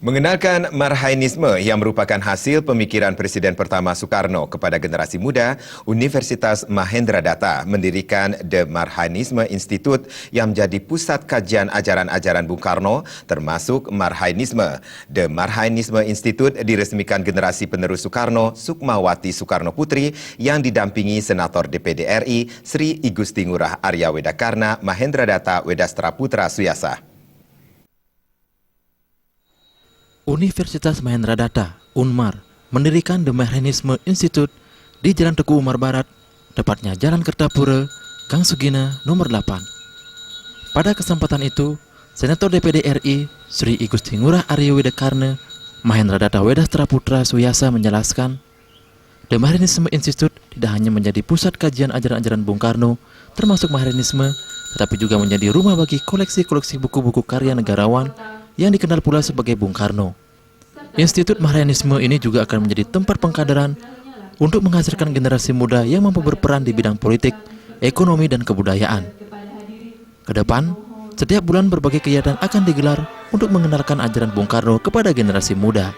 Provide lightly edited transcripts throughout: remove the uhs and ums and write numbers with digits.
Mengenalkan Marhainisme yang merupakan hasil pemikiran Presiden pertama Soekarno kepada generasi muda, Universitas Mahendradatta mendirikan The Marhainisme Institute yang menjadi pusat kajian ajaran-ajaran Bung Karno, termasuk Marhainisme. The Marhainisme Institute diresmikan generasi penerus Soekarno, Sukmawati Soekarno Putri, yang didampingi Senator DPD RI Sri Igusti Ngurah Arya Wedakarna Mahendradatta Wedastra Putra Suyasa. Universitas Mahendradatta, Unmar, mendirikan The Marhainisme Institute di Jalan Teguh Umar Barat, tepatnya Jalan Kertapura, Gang Sugina, nomor 8. Pada kesempatan itu, Senator DPD RI, Sri Igusti Ngurah Arya Wedakarna Mahendradatta Wedastra Putra Suyasa menjelaskan, The Marhainisme Institute tidak hanya menjadi pusat kajian ajaran-ajaran Bung Karno, termasuk Marhainisme, tetapi juga menjadi rumah bagi koleksi-koleksi buku-buku karya negarawan yang dikenal pula sebagai Bung Karno. Institut Marhainisme ini juga akan menjadi tempat pengkaderan untuk menghasilkan generasi muda yang mampu berperan di bidang politik, ekonomi, dan kebudayaan. Kedepan, setiap bulan berbagai kegiatan akan digelar untuk mengenalkan ajaran Bung Karno kepada generasi muda.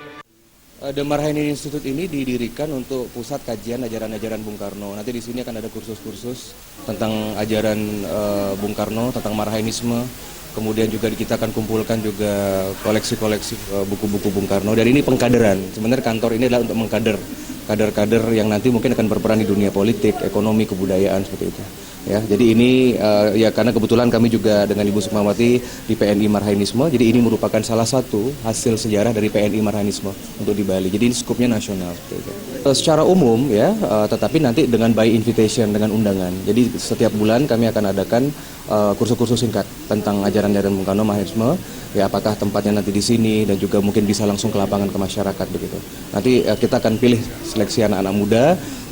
The Marhainisme Institute ini didirikan untuk pusat kajian ajaran-ajaran Bung Karno. Nanti di sini akan ada kursus-kursus tentang ajaran Bung Karno, tentang Marhainisme. Kemudian juga kita akan kumpulkan juga koleksi-koleksi buku-buku Bung Karno. Dan ini pengkaderan. Sebenarnya kantor ini adalah untuk mengkader kader-kader yang nanti mungkin akan berperan di dunia politik, ekonomi, kebudayaan seperti itu. Ya, jadi ini ya karena kebetulan kami juga dengan Ibu Sukmawati di PNI Marhainisme, jadi ini merupakan salah satu hasil sejarah dari PNI Marhainisme untuk di Bali. Jadi ini skupnya nasional seperti itu. Secara umum ya, tetapi nanti dengan by invitation, dengan undangan. Jadi setiap bulan kami akan adakan kursus-kursus singkat tentang ajaran-ajaran Bung Karno, Marhainisme. Ya, apakah tempatnya nanti di sini dan juga mungkin bisa langsung ke lapangan ke masyarakat begitu. Nanti kita akan pilih seleksi anak-anak muda,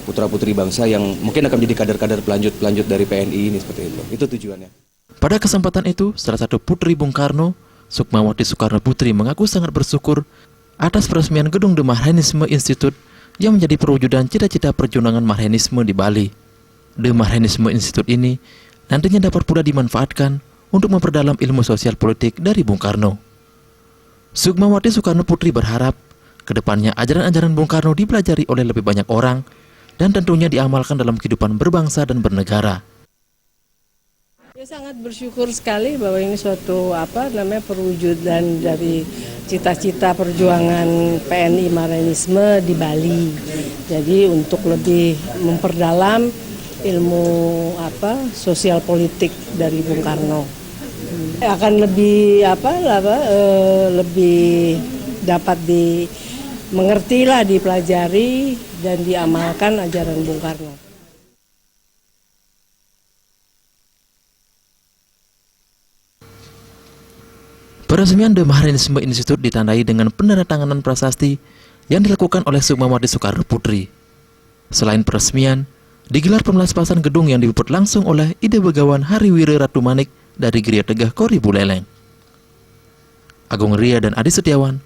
putra-putri bangsa yang mungkin akan menjadi kader-kader pelanjut dari PNI ini seperti itu. Itu tujuannya. Pada kesempatan itu, salah satu putri Bung Karno, Sukmawati Soekarno Putri, mengaku sangat bersyukur atas peresmian gedung The Marhainisme Institute yang menjadi perwujudan cita-cita perjuangan Marhainisme di Bali. The Marhainisme Institute ini nantinya dapat pula dimanfaatkan untuk memperdalam ilmu sosial politik dari Bung Karno. Sukmawati Soekarno Putri berharap kedepannya ajaran-ajaran Bung Karno dipelajari oleh lebih banyak orang dan tentunya diamalkan dalam kehidupan berbangsa dan bernegara. Ya, sangat bersyukur sekali bahwa ini suatu perwujudan dari cita-cita perjuangan PNI Marhainisme di Bali. Jadi untuk lebih memperdalam ilmu sosial politik dari Bung Karno. Akan lebih lebih dapat mengertilah, dipelajari dan diamalkan ajaran Bung Karno. Peresmian The Marhainisme Institute ditandai dengan penandatanganan prasasti yang dilakukan oleh Sukmawati Soekarno Putri. Selain peresmian, digelar pemelaspasan gedung yang dipuput langsung oleh Ide Begawan Hariwira Ratu Manik dari Geria Tegah Kori Buleleng. Agung Ria dan Adi Setiawan.